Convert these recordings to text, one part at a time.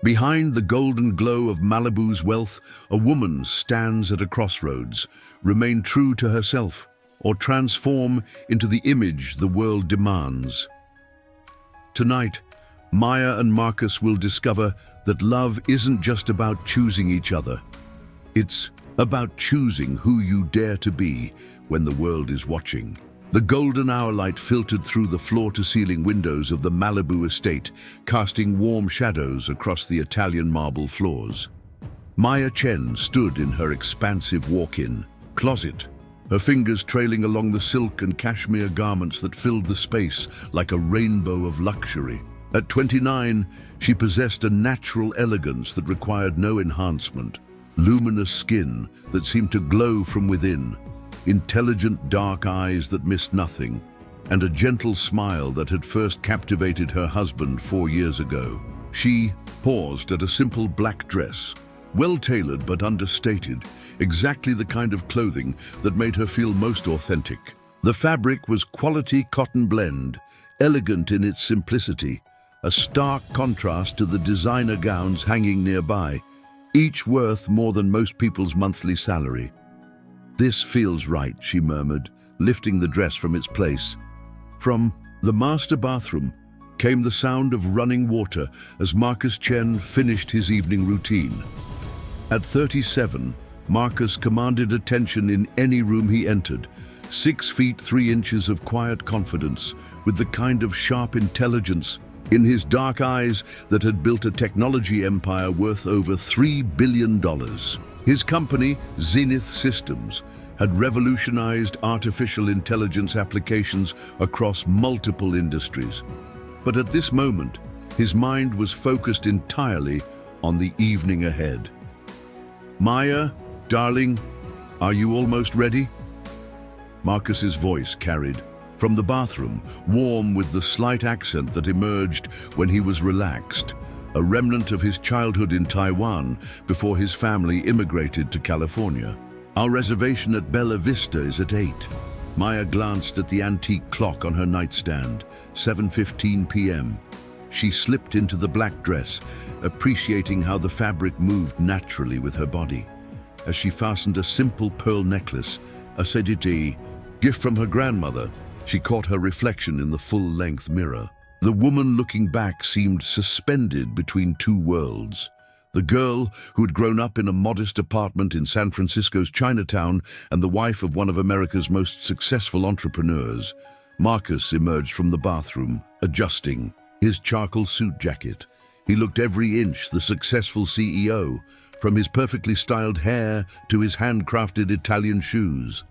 Behind the golden glow of Malibu's wealth, a woman stands at a crossroads. Remain true to herself, or transform into the image the world demands. Tonight, Maya and Marcus will discover that love isn't just about choosing each other. It's about choosing who you dare to be when the world is watching. The golden hour light filtered through the floor-to-ceiling windows of the Malibu estate, casting warm shadows across the Italian marble floors. Maya Chen stood in her expansive walk-in closet, her fingers trailing along the silk and cashmere garments that filled the space like a rainbow of luxury. At 29, she possessed a natural elegance that required no enhancement, luminous skin that seemed to glow from within, intelligent dark eyes that missed nothing, and a gentle smile that had first captivated her husband 4 years ago. She paused at a simple black dress, well-tailored but understated, exactly the kind of clothing that made her feel most authentic. The fabric was quality cotton blend, elegant in its simplicity, a stark contrast to the designer gowns hanging nearby, each worth more than most people's monthly salary. "This feels right," she murmured, lifting the dress from its place. From the master bathroom came the sound of running water as Marcus Chen finished his evening routine. At 37, Marcus commanded attention in any room he entered, 6 feet 3 inches of quiet confidence, with the kind of sharp intelligence in his dark eyes that had built a technology empire worth over $3 billion. His company, Zenith Systems, had revolutionized artificial intelligence applications across multiple industries. But at this moment, his mind was focused entirely on the evening ahead. "Maya, darling, are you almost ready?" Marcus's voice carried from the bathroom, warm with the slight accent that emerged when he was relaxed, a remnant of his childhood in Taiwan before his family immigrated to California. "Our reservation at Bella Vista is at 8. Maya glanced at the antique clock on her nightstand, 7:15 p.m. She slipped into the black dress, appreciating how the fabric moved naturally with her body. As she fastened a simple pearl necklace, a sediti, gift from her grandmother, she caught her reflection in the full-length mirror. The woman looking back seemed suspended between two worlds. The girl who had grown up in a modest apartment in San Francisco's Chinatown and the wife of one of America's most successful entrepreneurs. Marcus emerged from the bathroom, adjusting his charcoal suit jacket. He looked every inch the successful CEO, from his perfectly styled hair to his handcrafted Italian shoes.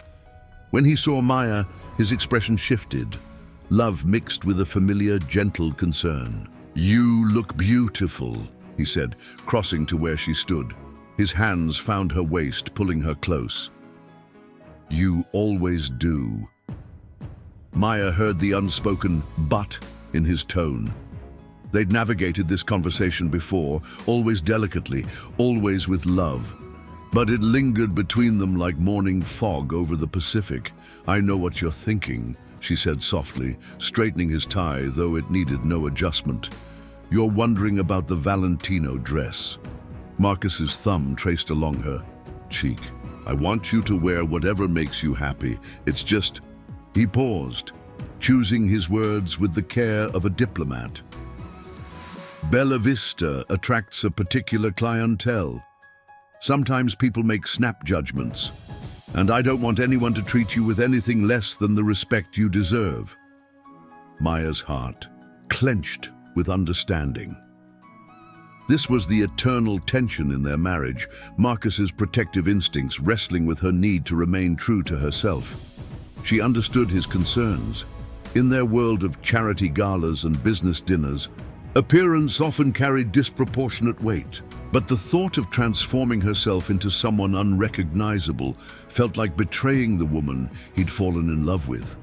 When he saw Maya, his expression shifted, love mixed with a familiar, gentle concern. "You look beautiful," he said, crossing to where she stood. His hands found her waist, pulling her close. "You always do." Maya heard the unspoken "but" in his tone. They'd navigated this conversation before, always delicately, always with love. But it lingered between them like morning fog over the Pacific. "I know what you're thinking," she said softly, straightening his tie, though it needed no adjustment. "You're wondering about the Valentino dress." Marcus's thumb traced along her cheek. "I want you to wear whatever makes you happy. It's just..." He paused, choosing his words with the care of a diplomat. "Bella Vista attracts a particular clientele. Sometimes people make snap judgments, and I don't want anyone to treat you with anything less than the respect you deserve." Maya's heart clenched with understanding. This was the eternal tension in their marriage, Marcus's protective instincts wrestling with her need to remain true to herself. She understood his concerns. In their world of charity galas and business dinners, appearance often carried disproportionate weight. But the thought of transforming herself into someone unrecognizable felt like betraying the woman he'd fallen in love with.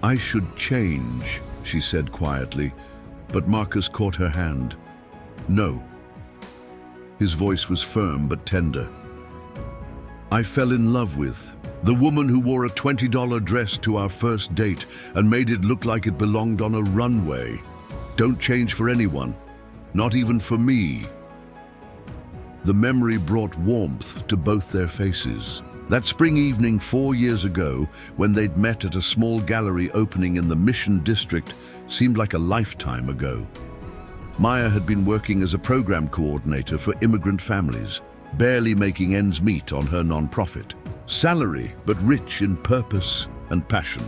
"I should change," she said quietly, but Marcus caught her hand. "No." His voice was firm but tender. "I fell in love with the woman who wore a $20 dress to our first date and made it look like it belonged on a runway. Don't change for anyone, not even for me." The memory brought warmth to both their faces. That spring evening 4 years ago, when they'd met at a small gallery opening in the Mission District, seemed like a lifetime ago. Maya had been working as a program coordinator for immigrant families, barely making ends meet on her non-profit. Salary, but rich in purpose and passion.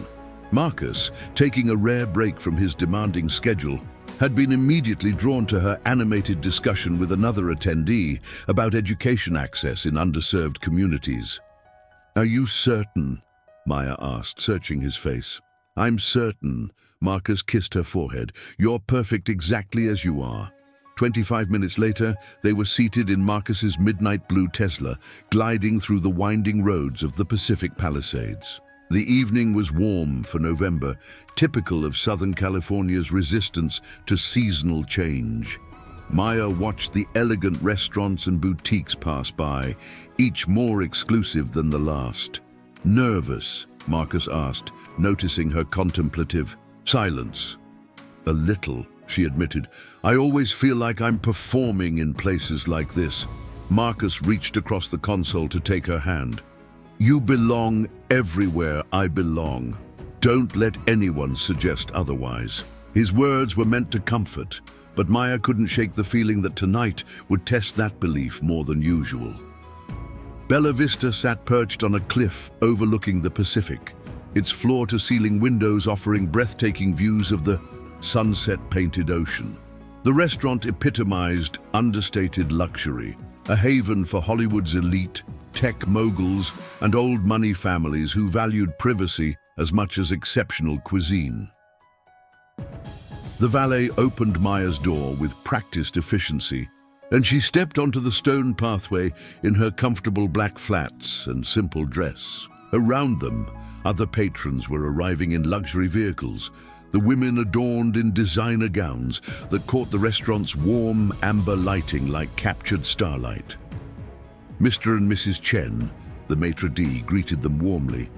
Marcus, taking a rare break from his demanding schedule, had been immediately drawn to her animated discussion with another attendee about education access in underserved communities. "Are you certain?" Maya asked, searching his face. "I'm certain." Marcus kissed her forehead. "You're perfect exactly as you are." 25 minutes later, they were seated in Marcus's midnight blue Tesla, gliding through the winding roads of the Pacific Palisades. The evening was warm for November, typical of Southern California's resistance to seasonal change. Maya watched the elegant restaurants and boutiques pass by, each more exclusive than the last. "Nervous?" Marcus asked, noticing her contemplative silence. "A little," she admitted. "I always feel like I'm performing in places like this." Marcus reached across the console to take her hand. "You belong everywhere I belong. Don't let anyone suggest otherwise." His words were meant to comfort, but Maya couldn't shake the feeling that tonight would test that belief more than usual. Bella Vista sat perched on a cliff overlooking the Pacific, its floor-to-ceiling windows offering breathtaking views of the sunset-painted ocean. The restaurant epitomized understated luxury, a haven for Hollywood's elite, tech moguls, and old money families who valued privacy as much as exceptional cuisine. The valet opened Maya's door with practiced efficiency, and she stepped onto the stone pathway in her comfortable black flats and simple dress. Around them, other patrons were arriving in luxury vehicles, the women adorned in designer gowns that caught the restaurant's warm amber lighting like captured starlight. Mr. and Mrs. Chen, the maitre d', greeted them warmly.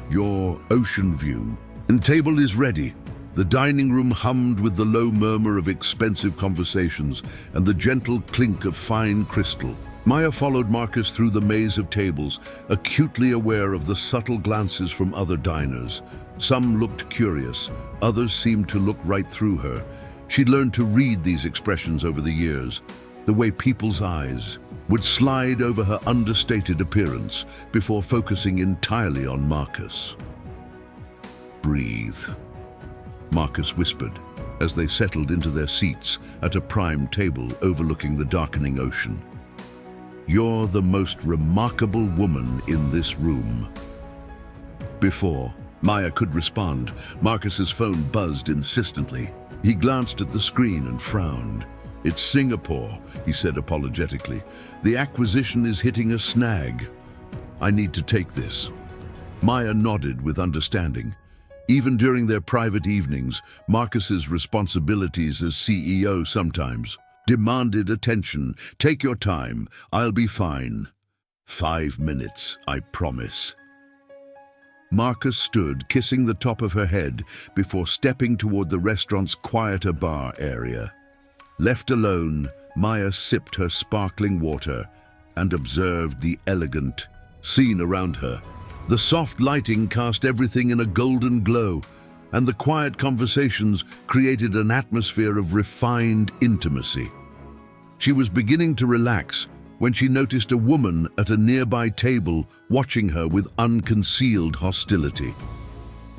"Your ocean view and table is ready." The dining room hummed with the low murmur of expensive conversations and the gentle clink of fine crystal. Maya followed Marcus through the maze of tables, acutely aware of the subtle glances from other diners. Some looked curious, others seemed to look right through her. She'd learned to read these expressions over the years, the way people's eyes would slide over her understated appearance before focusing entirely on Marcus. "Breathe," Marcus whispered as they settled into their seats at a prime table overlooking the darkening ocean. "You're the most remarkable woman in this room." Before Maya could respond, Marcus's phone buzzed insistently. He glanced at the screen and frowned. "It's Singapore," he said apologetically. "The acquisition is hitting a snag. I need to take this." Maya nodded with understanding. Even during their private evenings, Marcus's responsibilities as CEO sometimes demanded attention. "Take your time. I'll be fine." "5 minutes, I promise." Marcus stood, kissing the top of her head before stepping toward the restaurant's quieter bar area. Left alone, Maya sipped her sparkling water and observed the elegant scene around her. The soft lighting cast everything in a golden glow, and the quiet conversations created an atmosphere of refined intimacy. She was beginning to relax when she noticed a woman at a nearby table watching her with unconcealed hostility.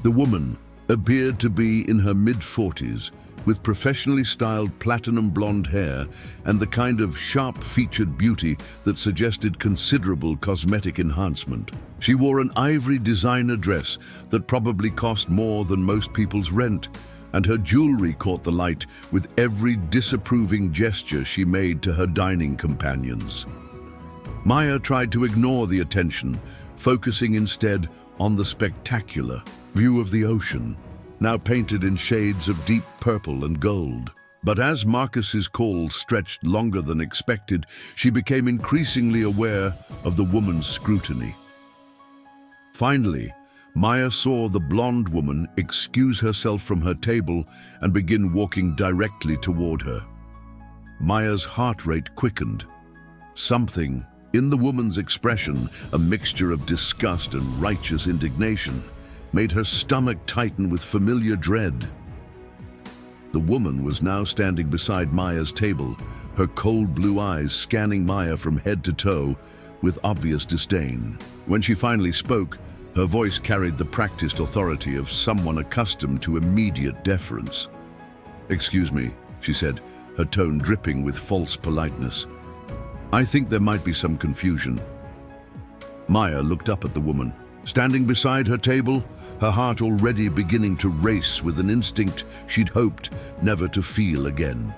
The woman appeared to be in her mid-40s, with professionally styled platinum blonde hair and the kind of sharp-featured beauty that suggested considerable cosmetic enhancement. She wore an ivory designer dress that probably cost more than most people's rent, and her jewelry caught the light with every disapproving gesture she made to her dining companions. Maya tried to ignore the attention, focusing instead on the spectacular view of the ocean, now painted in shades of deep purple and gold. But as Marcus's call stretched longer than expected, she became increasingly aware of the woman's scrutiny. Finally, Maya saw the blonde woman excuse herself from her table and begin walking directly toward her. Maya's heart rate quickened. Something in the woman's expression, a mixture of disgust and righteous indignation, made her stomach tighten with familiar dread. The woman was now standing beside Maya's table, her cold blue eyes scanning Maya from head to toe with obvious disdain. When she finally spoke, her voice carried the practiced authority of someone accustomed to immediate deference. "Excuse me," she said, her tone dripping with false politeness. "I think there might be some confusion." Maya looked up at the woman. Standing beside her table, her heart already beginning to race with an instinct she'd hoped never to feel again.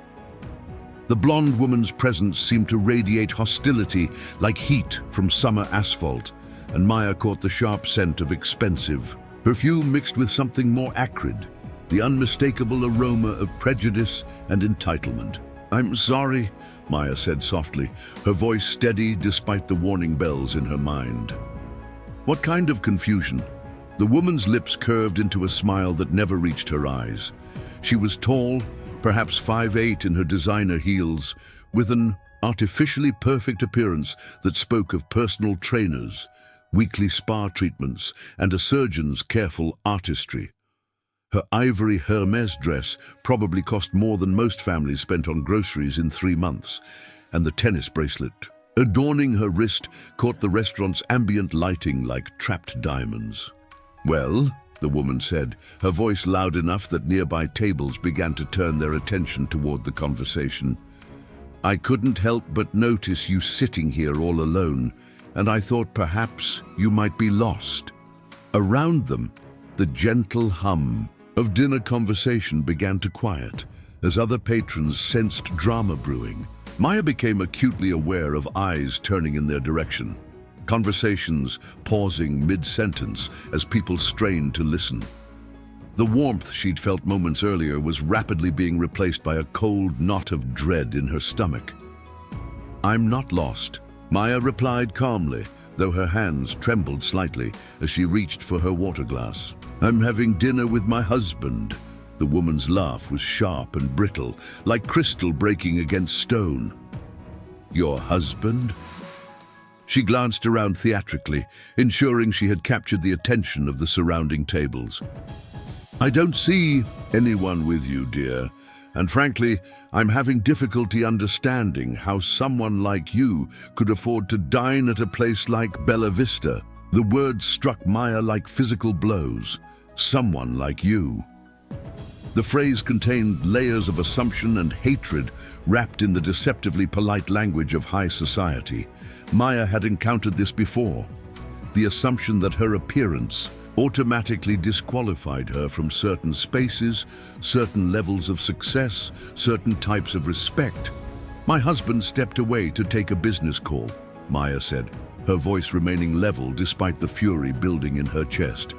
The blonde woman's presence seemed to radiate hostility like heat from summer asphalt, and Maya caught the sharp scent of expensive perfume mixed with something more acrid, the unmistakable aroma of prejudice and entitlement. "I'm sorry," Maya said softly, her voice steady despite the warning bells in her mind. "What kind of confusion?" The woman's lips curved into a smile that never reached her eyes. She was tall, perhaps 5'8" in her designer heels, with an artificially perfect appearance that spoke of personal trainers, weekly spa treatments, and a surgeon's careful artistry. Her ivory Hermès dress probably cost more than most families spent on groceries in 3 months, and the tennis bracelet adorning her wrist caught the restaurant's ambient lighting like trapped diamonds. "Well," the woman said, her voice loud enough that nearby tables began to turn their attention toward the conversation, "I couldn't help but notice you sitting here all alone, and I thought perhaps you might be lost." Around them, the gentle hum of dinner conversation began to quiet as other patrons sensed drama brewing. Maya became acutely aware of eyes turning in their direction, conversations pausing mid-sentence as people strained to listen. The warmth she'd felt moments earlier was rapidly being replaced by a cold knot of dread in her stomach. "I'm not lost," Maya replied calmly, though her hands trembled slightly as she reached for her water glass. "I'm having dinner with my husband." The woman's laugh was sharp and brittle, like crystal breaking against stone. "Your husband?" She glanced around theatrically, ensuring she had captured the attention of the surrounding tables. "I don't see anyone with you, dear, and frankly, I'm having difficulty understanding how someone like you could afford to dine at a place like Bella Vista." The words struck Maya like physical blows. "Someone like you." The phrase contained layers of assumption and hatred wrapped in the deceptively polite language of high society. Maya had encountered this before. The assumption that her appearance automatically disqualified her from certain spaces, certain levels of success, certain types of respect. "My husband stepped away to take a business call," Maya said, her voice remaining level despite the fury building in her chest.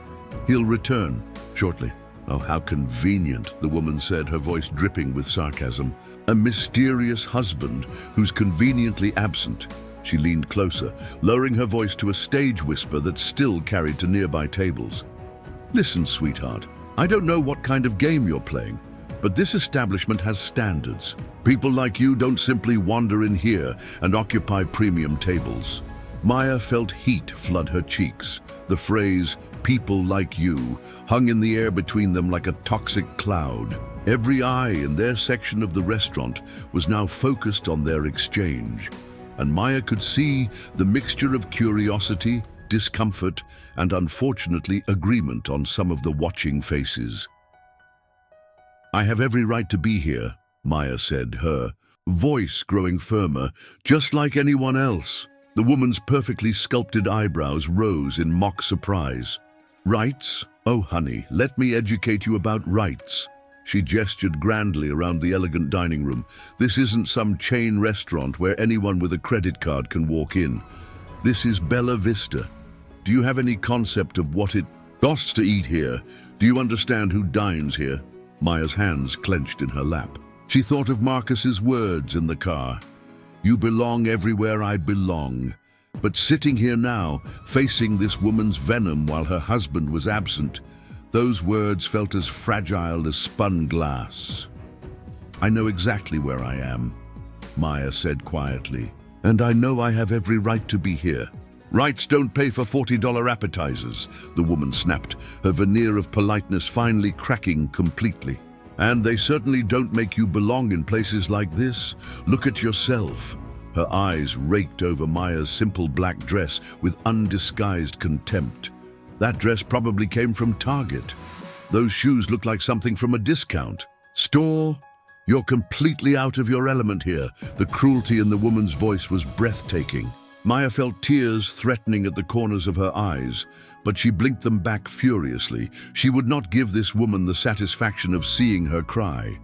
"He'll return shortly." "Oh, how convenient," the woman said, her voice dripping with sarcasm. "A mysterious husband who's conveniently absent." She leaned closer, lowering her voice to a stage whisper that still carried to nearby tables. "Listen, sweetheart, I don't know what kind of game you're playing, but this establishment has standards. People like you don't simply wander in here and occupy premium tables." Maya felt heat flood her cheeks. The phrase, "people like you," hung in the air between them like a toxic cloud. Every eye in their section of the restaurant was now focused on their exchange, and Maya could see the mixture of curiosity, discomfort, and unfortunately agreement on some of the watching faces. "I have every right to be here," Maya said, her voice growing firmer, "just like anyone else." The woman's perfectly sculpted eyebrows rose in mock surprise. "Rights? Oh, honey, let me educate you about rights." She gestured grandly around the elegant dining room. "This isn't some chain restaurant where anyone with a credit card can walk in. This is Bella Vista. Do you have any concept of what it costs to eat here? Do you understand who dines here?" Maya's hands clenched in her lap. She thought of Marcus's words in the car. "You belong everywhere I belong." But sitting here now, facing this woman's venom while her husband was absent, those words felt as fragile as spun glass. "I know exactly where I am," Maya said quietly. And I know I have every right to be here. Rights don't pay for $40 appetizers, the woman snapped, her veneer of politeness finally cracking completely. And they certainly don't make you belong in places like this. Look at yourself. Her eyes raked over Maya's simple black dress with undisguised contempt. That dress probably came from Target. Those shoes look like something from a discount store. You're completely out of your element here. The cruelty in the woman's voice was breathtaking. Maya felt tears threatening at the corners of her eyes, but she blinked them back furiously. She would not give this woman the satisfaction of seeing her cry.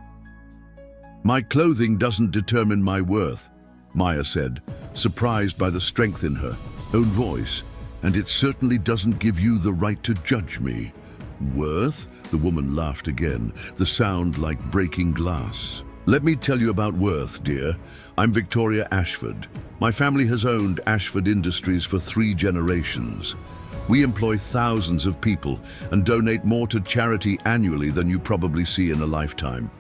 My clothing doesn't determine my worth, Maya said, surprised by the strength in her own voice, and it certainly doesn't give you the right to judge me. Worth? The woman laughed again, the sound like breaking glass. Let me tell you about worth, dear. I'm Victoria Ashford. My family has owned Ashford Industries for 3 generations. We employ thousands of people and donate more to charity annually than you probably see in a lifetime.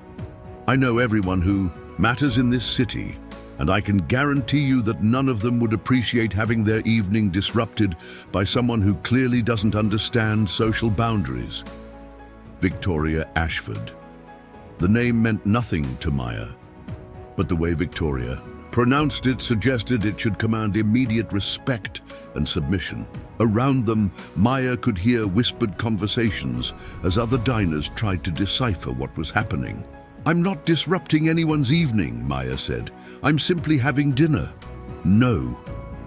I know everyone who matters in this city, and I can guarantee you that none of them would appreciate having their evening disrupted by someone who clearly doesn't understand social boundaries. Victoria Ashford. The name meant nothing to Maya, but the way Victoria pronounced it suggested it should command immediate respect and submission. Around them, Maya could hear whispered conversations as other diners tried to decipher what was happening. I'm not disrupting anyone's evening, Maya said. I'm simply having dinner. No,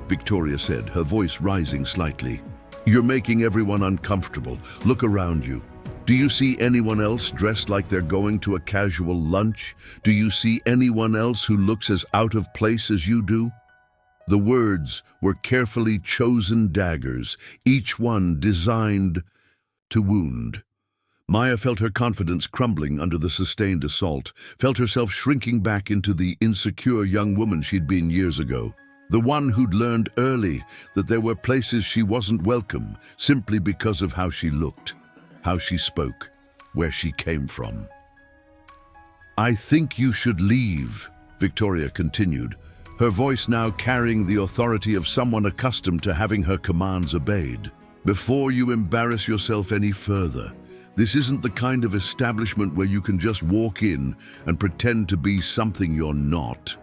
Victoria said, her voice rising slightly. You're making everyone uncomfortable. Look around you. Do you see anyone else dressed like they're going to a casual lunch? Do you see anyone else who looks as out of place as you do? The words were carefully chosen daggers, each one designed to wound. Maya felt her confidence crumbling under the sustained assault, felt herself shrinking back into the insecure young woman she'd been years ago. The one who'd learned early that there were places she wasn't welcome simply because of how she looked, how she spoke, where she came from. I think you should leave, Victoria continued, her voice now carrying the authority of someone accustomed to having her commands obeyed. Before you embarrass yourself any further, this isn't the kind of establishment where you can just walk in and pretend to be something you're not.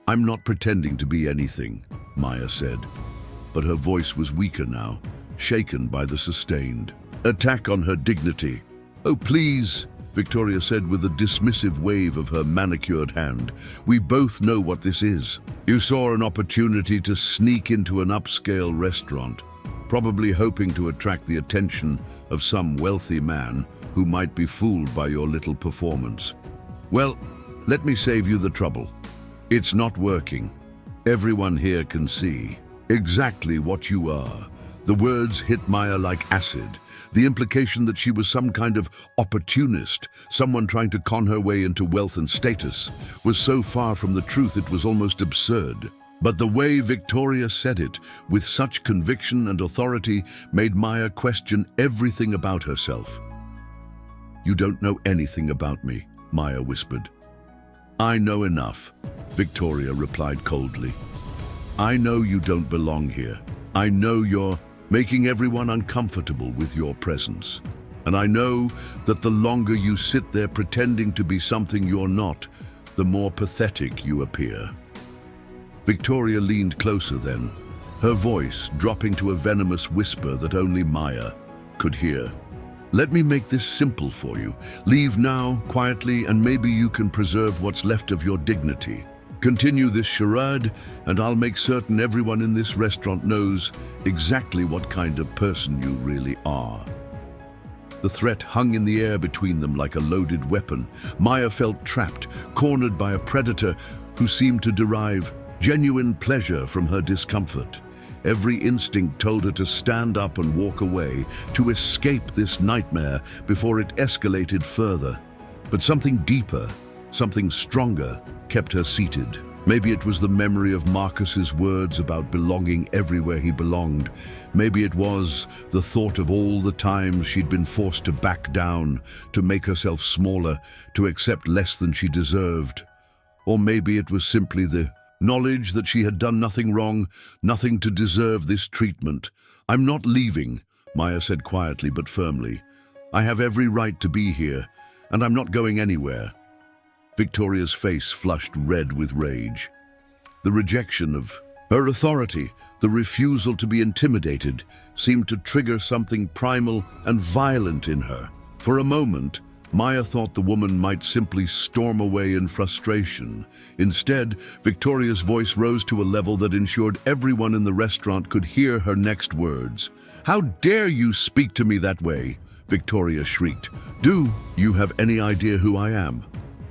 I'm not pretending to be anything, Maya said, but her voice was weaker now, shaken by the sustained attack on her dignity. Oh, please, Victoria said with a dismissive wave of her manicured hand. We both know what this is. You saw an opportunity to sneak into an upscale restaurant, probably hoping to attract the attention of some wealthy man who might be fooled by your little performance. Well, let me save you the trouble. It's not working. Everyone here can see exactly what you are. The words hit Maya like acid. The implication that she was some kind of opportunist, someone trying to con her way into wealth and status, was so far from the truth it was almost absurd. But the way Victoria said it, with such conviction and authority, made Maya question everything about herself. You don't know anything about me, Maya whispered. I know enough, Victoria replied coldly. I know you don't belong here. I know you're making everyone uncomfortable with your presence. And I know that the longer you sit there pretending to be something you're not, the more pathetic you appear. Victoria leaned closer then, her voice dropping to a venomous whisper that only Maya could hear. Let me make this simple for you. Leave now, quietly, and maybe you can preserve what's left of your dignity. Continue this charade, and I'll make certain everyone in this restaurant knows exactly what kind of person you really are. The threat hung in the air between them like a loaded weapon. Maya felt trapped, cornered by a predator who seemed to derive genuine pleasure from her discomfort. Every instinct told her to stand up and walk away, to escape this nightmare before it escalated further. But something deeper, something stronger, kept her seated. Maybe it was the memory of Marcus's words about belonging everywhere he belonged. Maybe it was the thought of all the times she'd been forced to back down, to make herself smaller, to accept less than she deserved. Or maybe it was simply the Knowledge that she had done nothing wrong, nothing to deserve this treatment. "I'm not leaving," Maya said quietly but firmly. "I have every right to be here, and I'm not going anywhere." Victoria's face flushed red with rage. The rejection of her authority, the refusal to be intimidated, seemed to trigger something primal and violent in her. For a moment, Maya thought the woman might simply storm away in frustration. Instead, Victoria's voice rose to a level that ensured everyone in the restaurant could hear her next words. "How dare you speak to me that way?" Victoria shrieked. "Do you have any idea who I am?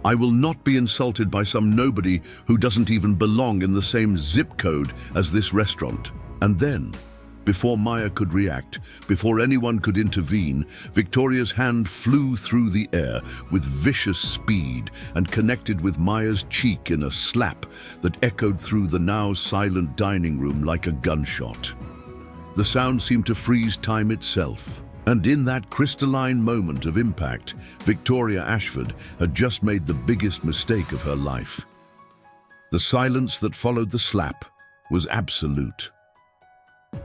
I will not be insulted by some nobody who doesn't even belong in the same zip code as this restaurant." And then, before Maya could react, before anyone could intervene, Victoria's hand flew through the air with vicious speed and connected with Maya's cheek in a slap that echoed through the now silent dining room like a gunshot. The sound seemed to freeze time itself. And in that crystalline moment of impact, Victoria Ashford had just made the biggest mistake of her life. The silence that followed the slap was absolute.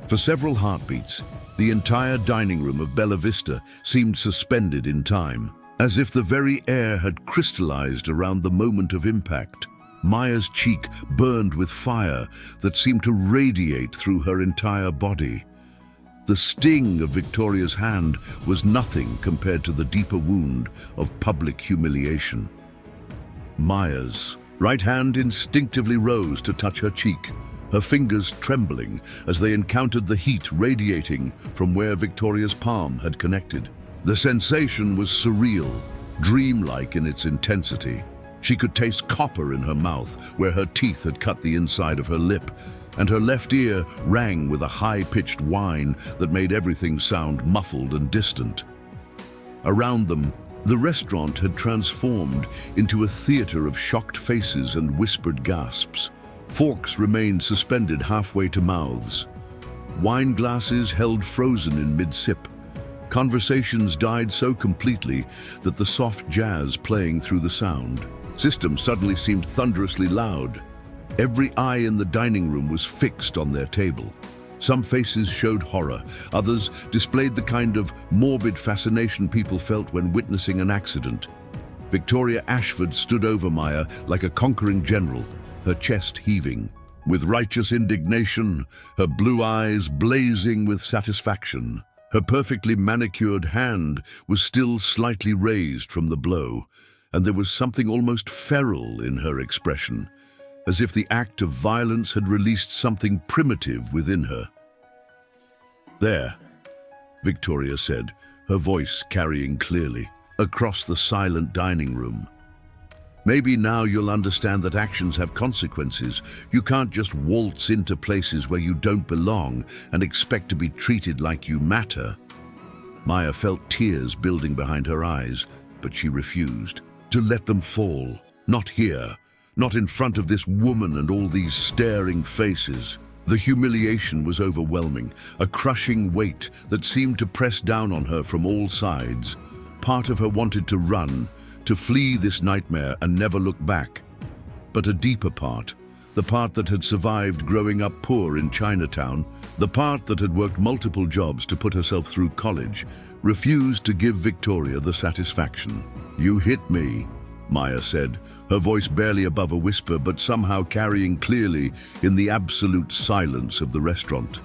For several heartbeats, the entire dining room of Bella Vista seemed suspended in time, as if the very air had crystallized around the moment of impact. Maya's cheek burned with fire that seemed to radiate through her entire body. The sting of Victoria's hand was nothing compared to the deeper wound of public humiliation. Maya's right hand instinctively rose to touch her cheek, her fingers trembling as they encountered the heat radiating from where Victoria's palm had connected. The sensation was surreal, dreamlike in its intensity. She could taste copper in her mouth where her teeth had cut the inside of her lip, and her left ear rang with a high-pitched whine that made everything sound muffled and distant. Around them, the restaurant had transformed into a theater of shocked faces and whispered gasps. Forks remained suspended halfway to mouths. Wine glasses held frozen in mid-sip. Conversations died so completely that the soft jazz playing through the sound system suddenly seemed thunderously loud. Every eye in the dining room was fixed on their table. Some faces showed horror, others displayed the kind of morbid fascination people felt when witnessing an accident. Victoria Ashford stood over Maya like a conquering general, her chest heaving. With righteous indignation, her blue eyes blazing with satisfaction. Her perfectly manicured hand was still slightly raised from the blow, and there was something almost feral in her expression, as if the act of violence had released something primitive within her. "There," Victoria said, her voice carrying clearly across the silent dining room. "Maybe now you'll understand that actions have consequences. You can't just waltz into places where you don't belong and expect to be treated like you matter." Maya felt tears building behind her eyes, but she refused to let them fall. Not here. Not in front of this woman and all these staring faces. The humiliation was overwhelming, a crushing weight that seemed to press down on her from all sides. Part of her wanted to run, to flee this nightmare and never look back. But a deeper part, the part that had survived growing up poor in Chinatown, the part that had worked multiple jobs to put herself through college, refused to give Victoria the satisfaction. "You hit me," Maya said, her voice barely above a whisper but somehow carrying clearly in the absolute silence of the restaurant.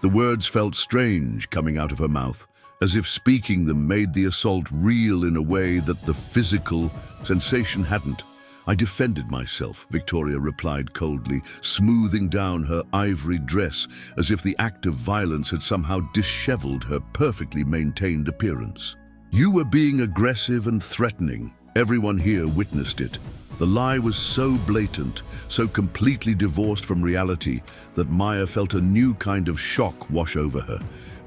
The words felt strange coming out of her mouth, as if speaking them made the assault real in a way that the physical sensation hadn't. "I defended myself," Victoria replied coldly, smoothing down her ivory dress as if the act of violence had somehow disheveled her perfectly maintained appearance. "You were being aggressive and threatening. Everyone here witnessed it." The lie was so blatant, so completely divorced from reality, that Maya felt a new kind of shock wash over her.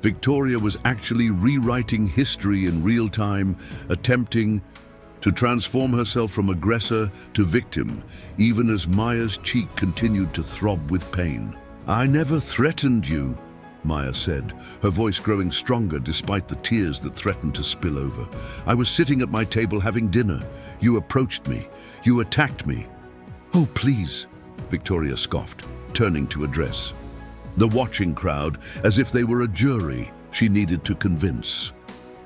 Victoria was actually rewriting history in real time, attempting to transform herself from aggressor to victim, even as Maya's cheek continued to throb with pain. "I never threatened you," Maya said, her voice growing stronger despite the tears that threatened to spill over. "I was sitting at my table having dinner. You approached me. You attacked me." "Oh, please," Victoria scoffed, turning to address the watching crowd as if they were a jury she needed to convince.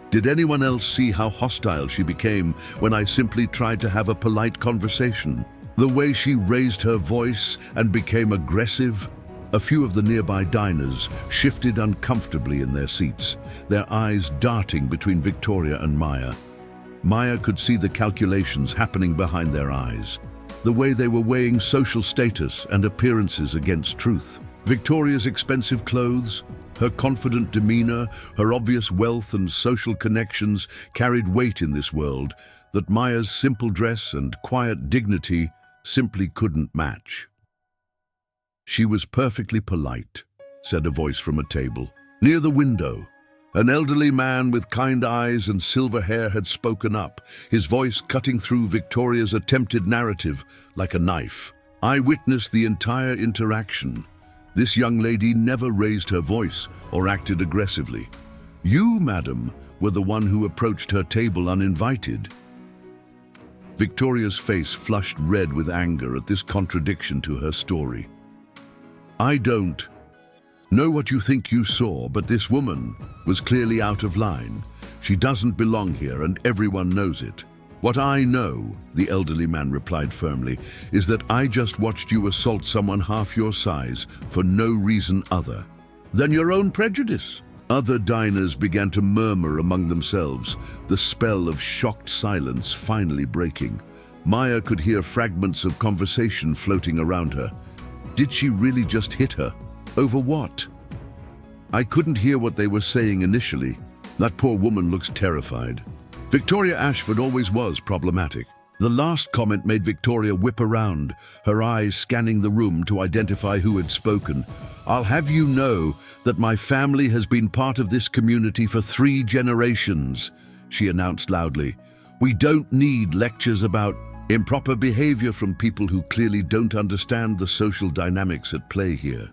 Did anyone else see how hostile she became when I simply tried to have a polite conversation? The way she raised her voice and became aggressive? A few of the nearby diners shifted uncomfortably in their seats, their eyes darting between Victoria and Maya. Maya could see the calculations happening behind their eyes, the way they were weighing social status and appearances against truth. Victoria's expensive clothes, her confident demeanor, her obvious wealth and social connections carried weight in this world that Maya's simple dress and quiet dignity simply couldn't match. "She was perfectly polite," said a voice from a table. Near the window, an elderly man with kind eyes and silver hair had spoken up, his voice cutting through Victoria's attempted narrative like a knife. "I witnessed the entire interaction. This young lady never raised her voice or acted aggressively. You, madam, were the one who approached her table uninvited." Victoria's face flushed red with anger at this contradiction to her story. "I don't know what you think you saw, but this woman was clearly out of line. She doesn't belong here and everyone knows it." "What I know," the elderly man replied firmly, "is that I just watched you assault someone half your size for no reason other than your own prejudice." Other diners began to murmur among themselves, the spell of shocked silence finally breaking. Maya could hear fragments of conversation floating around her. Did she really just hit her? Over what? "I couldn't hear what they were saying initially. That poor woman looks terrified." Victoria Ashford always was problematic. The last comment made Victoria whip around, her eyes scanning the room to identify who had spoken. "I'll have you know that my family has been part of this community for 3 generations, she announced loudly. "We don't need lectures about improper behavior from people who clearly don't understand the social dynamics at play here."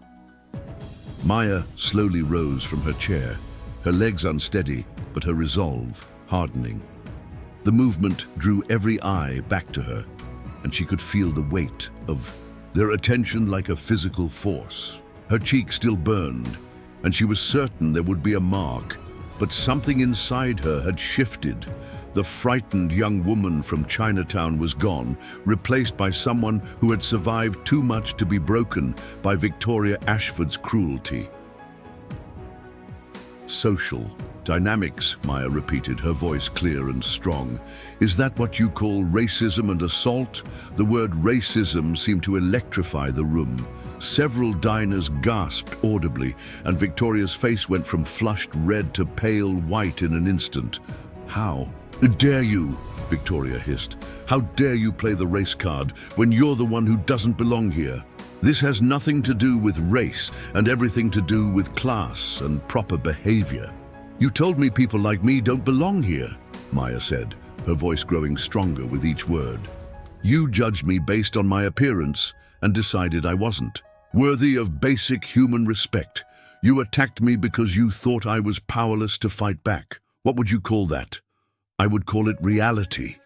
Maya slowly rose from her chair, her legs unsteady, but her resolve hardening. The movement drew every eye back to her, and she could feel the weight of their attention like a physical force. Her cheek still burned, and she was certain there would be a mark, but something inside her had shifted. The frightened young woman from Chinatown was gone, replaced by someone who had survived too much to be broken by Victoria Ashford's cruelty. "Social dynamics," Maya repeated, her voice clear and strong. "Is that what you call racism and assault?" The word racism seemed to electrify the room. Several diners gasped audibly, and Victoria's face went from flushed red to pale white in an instant. "How dare you?" Victoria hissed. "How dare you play the race card when you're the one who doesn't belong here? This has nothing to do with race and everything to do with class and proper behavior. You told me people like me don't belong here," Maya said, her voice growing stronger with each word. "You judged me based on my appearance and decided I wasn't worthy of basic human respect. You attacked me because you thought I was powerless to fight back. What would you call that?" "I would call it reality,"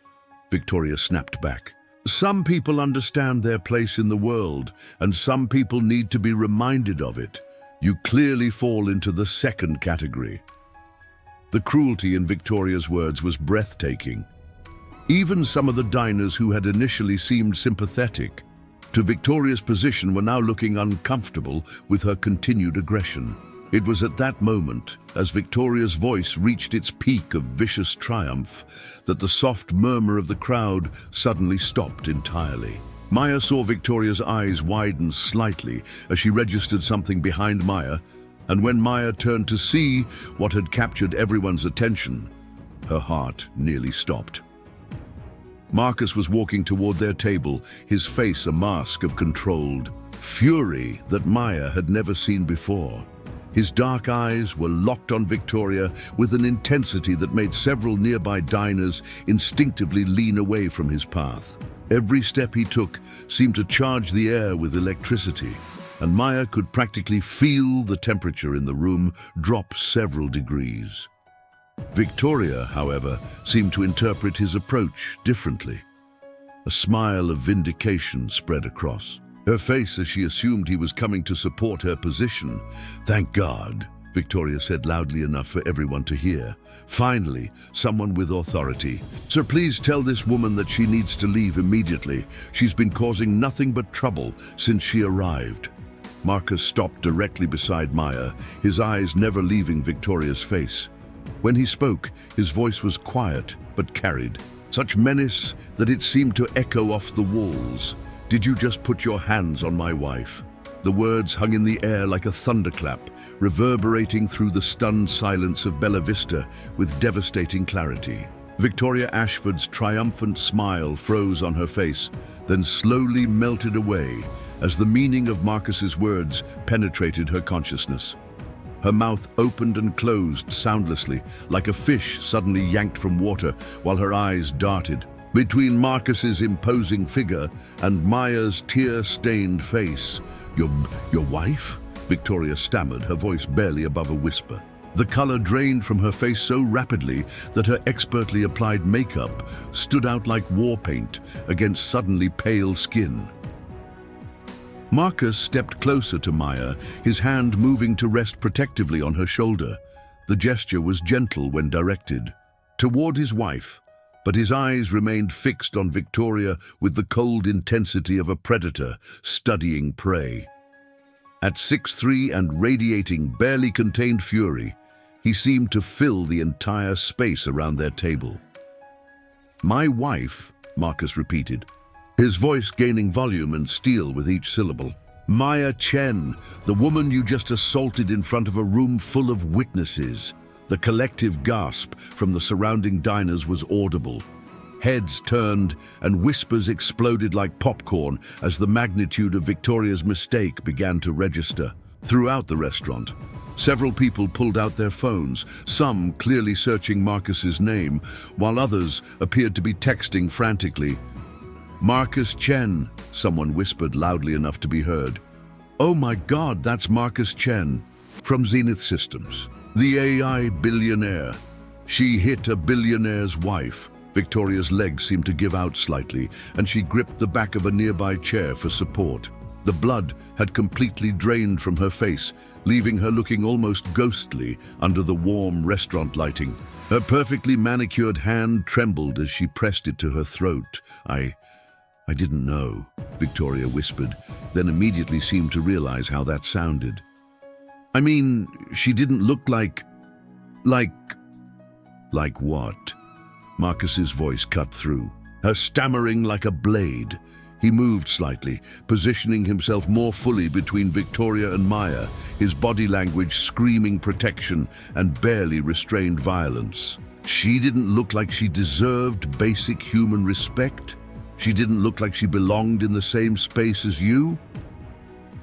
Victoria snapped back. "Some people understand their place in the world, and some people need to be reminded of it. You clearly fall into the second category." The cruelty in Victoria's words was breathtaking. Even some of the diners who had initially seemed sympathetic to Victoria's position were now looking uncomfortable with her continued aggression. It was at that moment, as Victoria's voice reached its peak of vicious triumph, that the soft murmur of the crowd suddenly stopped entirely. Maya saw Victoria's eyes widen slightly as she registered something behind Maya, and when Maya turned to see what had captured everyone's attention, her heart nearly stopped. Marcus was walking toward their table, his face a mask of controlled fury that Maya had never seen before. His dark eyes were locked on Victoria with an intensity that made several nearby diners instinctively lean away from his path. Every step he took seemed to charge the air with electricity, and Maya could practically feel the temperature in the room drop several degrees. Victoria, however, seemed to interpret his approach differently. A smile of vindication spread across her face as she assumed he was coming to support her position. "Thank God," Victoria said loudly enough for everyone to hear. "Finally, someone with authority. Sir, please tell this woman that she needs to leave immediately. She's been causing nothing but trouble since she arrived." Marcus stopped directly beside Maya, his eyes never leaving Victoria's face. When he spoke, his voice was quiet but carried such menace that it seemed to echo off the walls. "Did you just put your hands on my wife?" The words hung in the air like a thunderclap, reverberating through the stunned silence of Bella Vista with devastating clarity. Victoria Ashford's triumphant smile froze on her face, then slowly melted away as the meaning of Marcus's words penetrated her consciousness. Her mouth opened and closed soundlessly, like a fish suddenly yanked from water, while her eyes darted between Marcus's imposing figure and Maya's tear-stained face. Your wife?" Victoria stammered, her voice barely above a whisper. The color drained from her face so rapidly that her expertly applied makeup stood out like war paint against suddenly pale skin. Marcus stepped closer to Maya, his hand moving to rest protectively on her shoulder. The gesture was gentle when directed toward his wife, but his eyes remained fixed on Victoria with the cold intensity of a predator studying prey. At 6'3" and radiating barely contained fury, he seemed to fill the entire space around their table. "My wife," Marcus repeated, his voice gaining volume and steel with each syllable. "Maya Chen, the woman you just assaulted in front of a room full of witnesses." The collective gasp from the surrounding diners was audible. Heads turned and whispers exploded like popcorn as the magnitude of Victoria's mistake began to register. Throughout the restaurant, several people pulled out their phones, some clearly searching Marcus's name, while others appeared to be texting frantically. "Marcus Chen," someone whispered loudly enough to be heard. "Oh my God, that's Marcus Chen from Zenith Systems. The AI billionaire. She hit a billionaire's wife." Victoria's legs seemed to give out slightly, and she gripped the back of a nearby chair for support. The blood had completely drained from her face, leaving her looking almost ghostly under the warm restaurant lighting. Her perfectly manicured hand trembled as she pressed it to her throat. I didn't know," Victoria whispered, then immediately seemed to realize how that sounded. "I mean, she didn't look like what?" Marcus's voice cut through, her stammering like a blade. He moved slightly, positioning himself more fully between Victoria and Maya, his body language screaming protection and barely restrained violence. "She didn't look like she deserved basic human respect? She didn't look like she belonged in the same space as you?"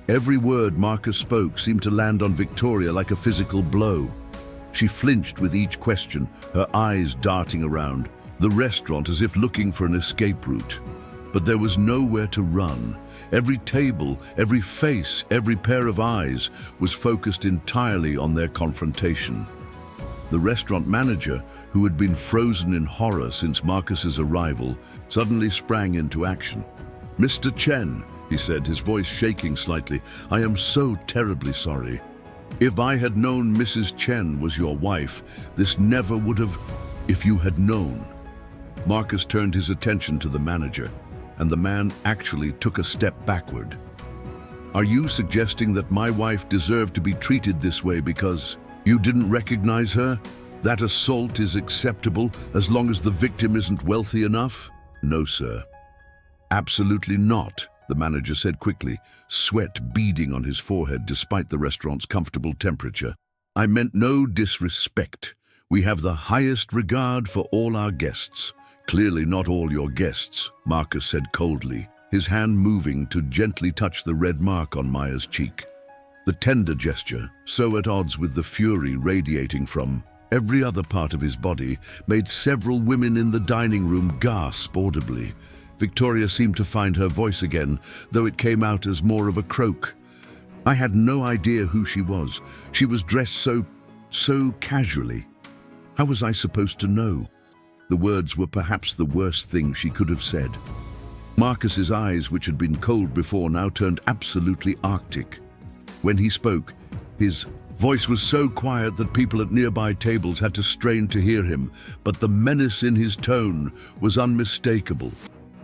Every word Marcus spoke seemed to land on Victoria like a physical blow. She flinched with each question, her eyes darting around the restaurant as if looking for an escape route. But there was nowhere to run. Every table, every face, every pair of eyes was focused entirely on their confrontation. The restaurant manager, who had been frozen in horror since Marcus's arrival, suddenly sprang into action. "Mr. Chen," he said, his voice shaking slightly, "I am so terribly sorry. If I had known Mrs. Chen was your wife, this never would have... If you had known." Marcus turned his attention to the manager, and the man actually took a step backward. "Are you suggesting that my wife deserved to be treated this way because you didn't recognize her? That assault is acceptable as long as the victim isn't wealthy enough?" "No, sir. Absolutely not," the manager said quickly, sweat beading on his forehead despite the restaurant's comfortable temperature. "I meant no disrespect. We have the highest regard for all our guests." "Clearly not all your guests," Marcus said coldly, his hand moving to gently touch the red mark on Maya's cheek. The tender gesture, so at odds with the fury radiating from every other part of his body, made several women in the dining room gasp audibly. Victoria seemed to find her voice again, though it came out as more of a croak. "I had no idea who she was. She was dressed so casually. How was I supposed to know?" The words were perhaps the worst thing she could have said. Marcus's eyes, which had been cold before, now turned absolutely arctic. When he spoke, his voice was so quiet that people at nearby tables had to strain to hear him, but the menace in his tone was unmistakable.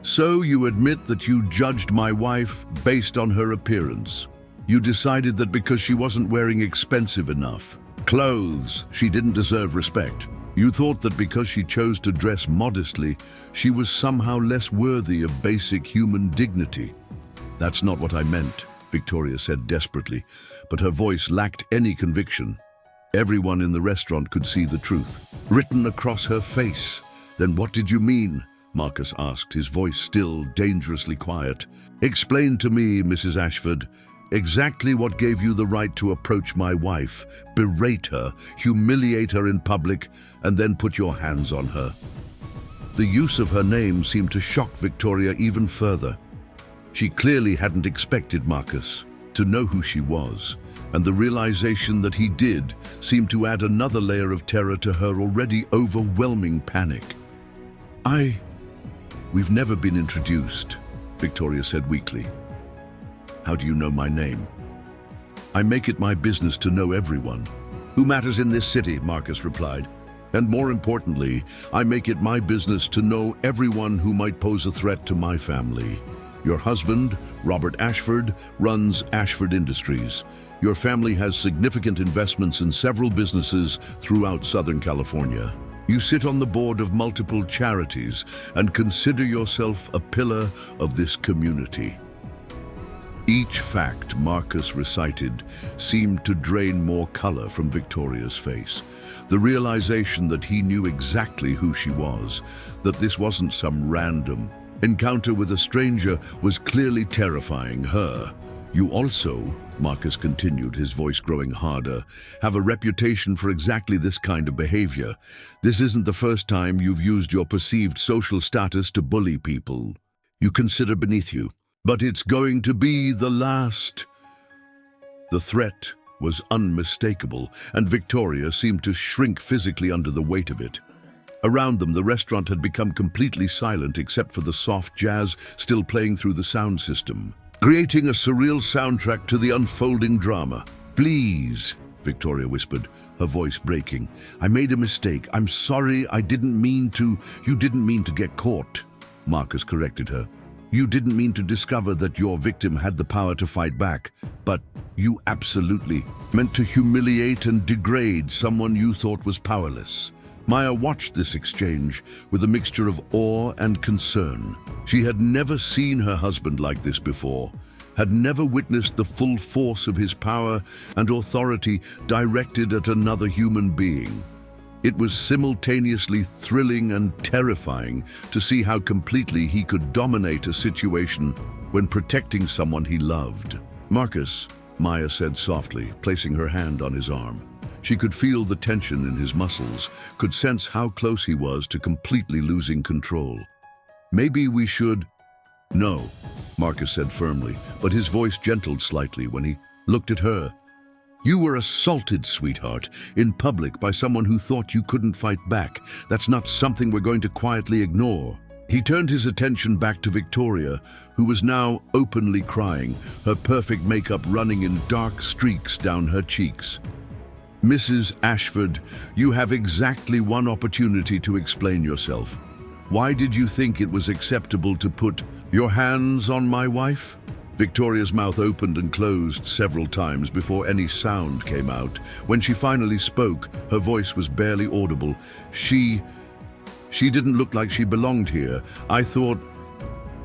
"So you admit that you judged my wife based on her appearance. You decided that because she wasn't wearing expensive enough clothes, she didn't deserve respect. You thought that because she chose to dress modestly, she was somehow less worthy of basic human dignity." "That's not what I meant," Victoria said desperately, but her voice lacked any conviction. Everyone in the restaurant could see the truth, written across her face. "Then what did you mean?" Marcus asked, his voice still dangerously quiet. "Explain to me, Mrs. Ashford, exactly what gave you the right to approach my wife, berate her, humiliate her in public, and then put your hands on her." The use of her name seemed to shock Victoria even further. She clearly hadn't expected Marcus to know who she was, and the realization that he did seemed to add another layer of terror to her already overwhelming panic. We've never been introduced," Victoria said weakly. "How do you know my name?" "I make it my business to know everyone who matters in this city," Marcus replied. "And more importantly, I make it my business to know everyone who might pose a threat to my family. Your husband, Robert Ashford, runs Ashford Industries. Your family has significant investments in several businesses throughout Southern California. You sit on the board of multiple charities and consider yourself a pillar of this community." Each fact Marcus recited seemed to drain more color from Victoria's face. The realization that he knew exactly who she was, that this wasn't some random encounter with a stranger, was clearly terrifying her. "You also," Marcus continued, his voice growing harder, "have a reputation for exactly this kind of behavior. This isn't the first time you've used your perceived social status to bully people you consider beneath you, but it's going to be the last." The threat was unmistakable, and Victoria seemed to shrink physically under the weight of it. Around them, the restaurant had become completely silent except for the soft jazz still playing through the sound system, creating a surreal soundtrack to the unfolding drama. "Please," Victoria whispered, her voice breaking. "I made a mistake. I'm sorry. I didn't mean to." "You didn't mean to get caught," Marcus corrected her. "You didn't mean to discover that your victim had the power to fight back, but you absolutely meant to humiliate and degrade someone you thought was powerless." Maya watched this exchange with a mixture of awe and concern. She had never seen her husband like this before, had never witnessed the full force of his power and authority directed at another human being. It was simultaneously thrilling and terrifying to see how completely he could dominate a situation when protecting someone he loved. "Marcus," Maya said softly, placing her hand on his arm. She could feel the tension in his muscles, could sense how close he was to completely losing control. "Maybe we should—" "No," Marcus said firmly, but his voice gentled slightly when he looked at her. "You were assaulted, sweetheart, in public by someone who thought you couldn't fight back. That's not something we're going to quietly ignore." He turned his attention back to Victoria, who was now openly crying, her perfect makeup running in dark streaks down her cheeks. "Mrs. Ashford, you have exactly one opportunity to explain yourself. Why did you think it was acceptable to put your hands on my wife?" Victoria's mouth opened and closed several times before any sound came out. When she finally spoke, her voice was barely audible. She didn't look like she belonged here. I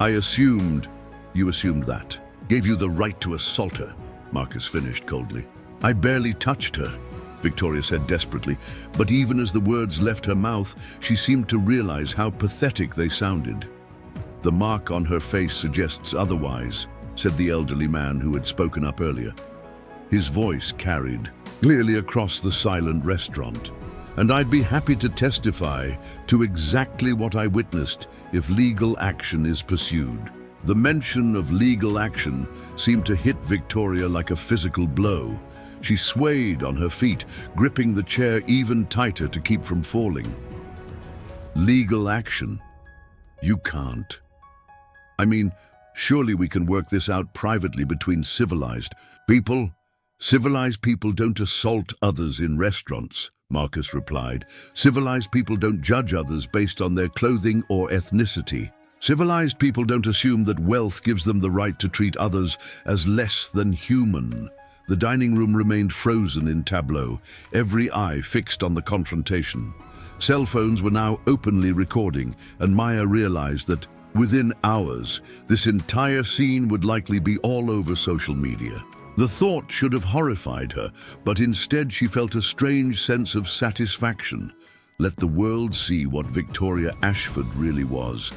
assumed." "You assumed that. Gave you the right to assault her," Marcus finished coldly. "I barely touched her," Victoria said desperately, but even as the words left her mouth, she seemed to realize how pathetic they sounded. "The mark on her face suggests otherwise," said the elderly man who had spoken up earlier. His voice carried clearly across the silent restaurant. "And I'd be happy to testify to exactly what I witnessed if legal action is pursued." The mention of legal action seemed to hit Victoria like a physical blow. She swayed on her feet, gripping the chair even tighter to keep from falling. "Legal action? You can't." I mean, surely we can work this out privately between civilized people. Civilized people don't assault others in restaurants, Marcus replied. Civilized people don't judge others based on their clothing or ethnicity. Civilized people don't assume that wealth gives them the right to treat others as less than human. The dining room remained frozen in tableau, every eye fixed on the confrontation. Cell phones were now openly recording, and Maya realized that within hours, this entire scene would likely be all over social media. The thought should have horrified her, but instead she felt a strange sense of satisfaction. Let the world see what Victoria Ashford really was.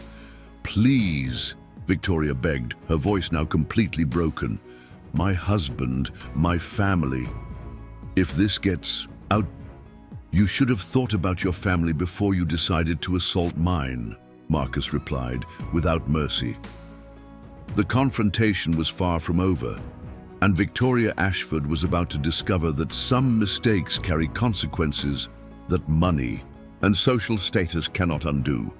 Please, Victoria begged, her voice now completely broken. My husband, my family. If this gets out, you should have thought about your family before you decided to assault mine, Marcus replied, without mercy. The confrontation was far from over, and Victoria Ashford was about to discover that some mistakes carry consequences that money and social status cannot undo.